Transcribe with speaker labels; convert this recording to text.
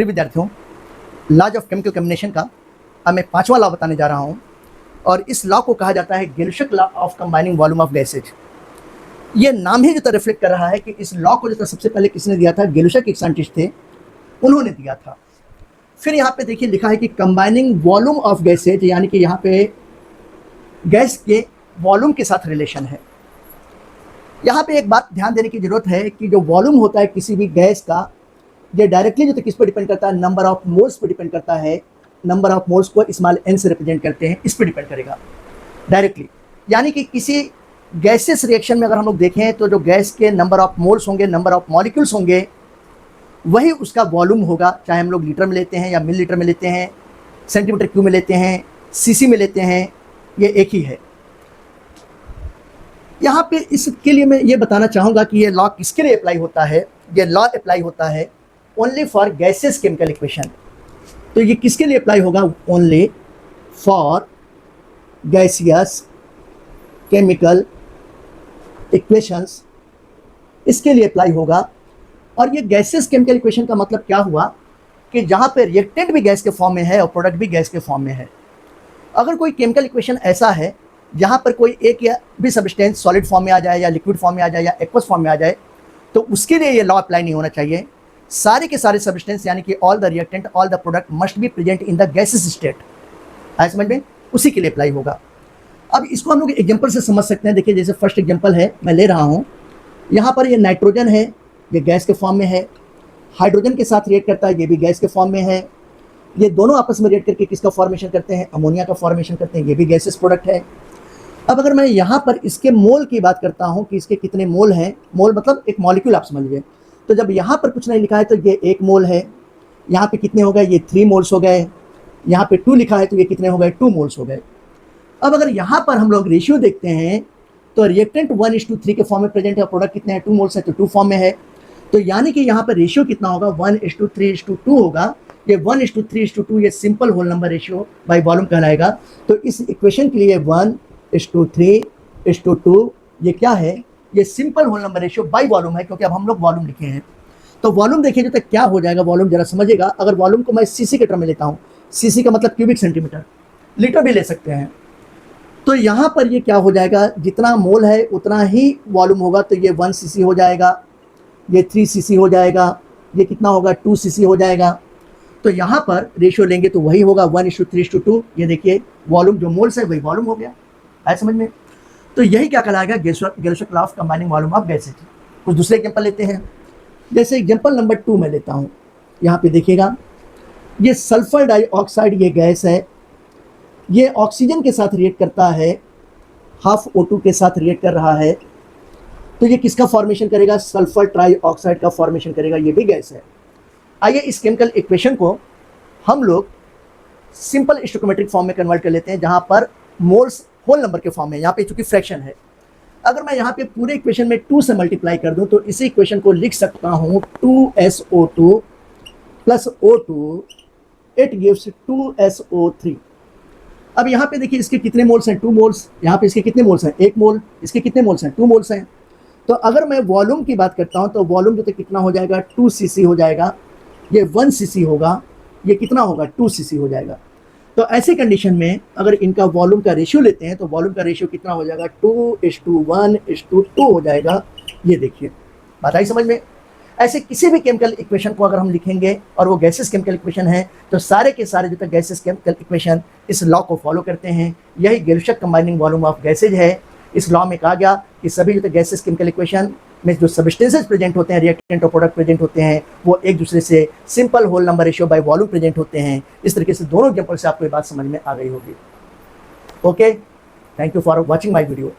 Speaker 1: प्रिय विद्यार्थियों, laws of chemical combination का अब मैं 5वां लॉ बताने जा रहा हूं और इस लॉ को कहा जाता है Gay Lussac law of combining volume of gases. ये नाम ही जो रिफ्लेक्ट कर रहा है कि इस लॉ को जो सबसे पहले किसने दिया था, गिलशक एक साइंटिस्ट थे, उन्होंने दिया था। फिर यहाँ पे देखिए लिखा है कि कंबाइनिंग वॉल्यूम ऑफ गैसेज, यानी कि यहाँ पे गैस के वॉल्यूम के साथ रिलेशन है। यहाँ पे एक बात ध्यान देने की जरूरत है कि जो वॉल्यूम होता है किसी भी गैस का, ये डायरेक्टली जो किस पर डिपेंड करता है, number of moles per depend करता है। नंबर ऑफ मोल्स को स्मॉल n से रिप्रेजेंट करते हैं, इस पर डिपेंड करेगा डायरेक्टली। यानी कि किसी गैसेस रिएक्शन में अगर हम लोग देखें तो जो गैस के नंबर ऑफ मोल्स होंगे, नंबर ऑफ मॉलिक्यूल्स होंगे, वही उसका वॉल्यूम होगा। चाहे हम लोग लीटर में लेते हैं या मिलीलीटर में लेते हैं, सेंटीमीटर क्यूब में लेते हैं, सीसी में लेते हैं, ये एक ही है। यहाँ पे इसके लिए मैं ये बताना चाहूँगा कि ये लॉ किसके लिए अप्लाई होता है। ये लॉ अप्लाई होता है only for gases chemical equation. तो ये किसके लिए अप्लाई होगा? Only for gaseous chemical equations, इसके लिए अप्लाई होगा। और ये गैसियस केमिकल इक्वेशन का मतलब क्या हुआ कि जहाँ पे रिएक्टेंट भी गैस के फॉर्म में है और प्रोडक्ट भी गैस के फॉर्म में है। अगर कोई केमिकल इक्वेशन ऐसा है जहाँ पर कोई एक या भी सब्सटेंस सॉलिड फॉर्म में आ जाए या लिक्विड फॉर्म में आ जाए या एक्वस फॉर्म में आ जाए, तो उसके लिए ये लॉ अप्लाई नहीं होना चाहिए। सारे के सारे सब्सटेंस यानी कि all the reactant, all the product must be present in the gases state. आए समझ में? उसी के लिए अप्लाई होगा। अब इसको हम लोग एग्जांपल से समझ सकते हैं। देखिए जैसे फर्स्ट एग्जांपल है, मैं ले रहा हूँ। यहाँ पर ये नाइट्रोजन है, ये गैस के फॉर्म में है। हाइड्रोजन के साथ रिएक्ट करता है, ये भी गैस के फॉर्म में है। ये दोनों आपस में रिएक्ट करके किसका फॉर्मेशन करते हैं? अमोनिया का फॉर्मेशन करते हैं, ये भी गैसेस प्रोडक्ट है। अब अगर मैं यहाँ पर इसके मोल की बात करता हूँ कि इसके कितने मोल हैं, मोल मतलब एक मॉलिक्यूल आप समझ लीजिए। तो जब यहाँ पर कुछ नहीं लिखा है तो ये 1 मोल है। यहाँ पे कितने हो गए? ये 3 मोल्स हो गए। यहाँ पे 2 लिखा है तो ये कितने हो गए? 2 मोल्स हो गए। अब अगर यहाँ पर हम लोग रेशियो देखते हैं तो रिएक्टेंट 1:3 के फॉर्म में प्रेजेंट है, प्रोडक्ट कितने हैं? 2 मोल्स है तो 2 फॉर्म में है। तो यानी कि यहाँ पर रेशियो कितना होगा? 1:3:2 होगा। ये 1:3:2 ये simple whole number ratio by volume कहलाएगा। तो इस इक्वेशन के लिए 1:3:2 ये क्या है? ये simple whole number ratio by volume है, क्योंकि अब हम लोग वॉल्यूम लिखे हैं। तो वॉल्यूम देखिए तो क्या हो जाएगा, वॉल्यूम जरा समझिएगा। अगर वॉल्यूम को मैं सीसी के टर्म में लेता हूँ, सीसी का मतलब क्यूबिक सेंटीमीटर, लीटर भी ले सकते हैं। तो यहाँ पर ये क्या हो जाएगा, जितना मोल है उतना ही वॉल्यूम होगा। तो ये 1 cc हो जाएगा, ये 3 cc हो जाएगा, ये कितना होगा? 2 cc हो जाएगा। तो यहाँ पर रेशियो लेंगे तो वही होगा 1:3:2। ये देखिए वॉल्यूम जो मोल्स है वही वॉल्यूम हो गया। आए समझ में? तो यही क्या कहलाएगा? Gay Lussac law of combining volume of gases. कुछ दूसरे एग्जांपल लेते हैं। जैसे एग्जांपल नंबर 2 में लेता हूँ। यहाँ पे देखिएगा ये सल्फर डाइऑक्साइड, ये गैस है, ये ऑक्सीजन के साथ रिएक्ट करता है, हाफ O2 के साथ रिएक्ट कर रहा है। तो ये किसका फॉर्मेशन करेगा? सल्फर ट्राइऑक्साइड का फॉर्मेशन करेगा, ये भी गैस है। आइए इस केमिकल इक्वेशन को हम लोग सिंपल स्टोइकोमेट्रिक फॉर्म में कन्वर्ट कर लेते हैं, जहाँ पर मोल्स होल नंबर के फॉर्म में। यहाँ पे चूंकि फ्रैक्शन है, अगर मैं यहाँ पे पूरे इक्वेशन में 2 से मल्टीप्लाई कर दूं तो इसी इक्वेशन को लिख सकता हूँ 2SO2 plus O2, it gives 2SO3। अब यहाँ पे देखिए इसके कितने मोल्स हैं? 2 मोल्स। यहाँ पे इसके कितने मोल्स हैं? 1 मोल। इसके कितने मोल्स हैं? 2 मोल्स हैं। तो अगर मैं वॉल्यूम की बात करता हूँ तो वॉल्यूम जो कितना हो जाएगा? 2 cc हो जाएगा। ये 1 cc होगा, ये कितना होगा? 2 cc हो जाएगा। तो ऐसी कंडीशन में अगर इनका वॉल्यूम का रेशियो लेते हैं तो वॉल्यूम का रेशियो कितना हो जाएगा? 2:1:2 हो जाएगा। ये देखिए बात आई समझ में? ऐसे किसी भी केमिकल इक्वेशन को अगर हम लिखेंगे और वो गैसेस केमिकल इक्वेशन है तो सारे के सारे जो तक गैसेस केमिकल इक्वेशन इस लॉ को फॉलो करते हैं। यही गिलशक कंबाइनिंग वॉल्यूम ऑफ गैसेज है। इस लॉ में कहा गया कि सभी जो तक गैसेस केमिकल इक्वेशन में जो सब्सटेंसेस प्रेजेंट होते हैं, रिएक्टेंट और प्रोडक्ट प्रेजेंट होते हैं, वो एक दूसरे से simple whole number ratio by volume present होते हैं। इस तरीके से दोनों एग्जांपल से आपको ये बात समझ में आ गई होगी। Okay, thank you for watching my video.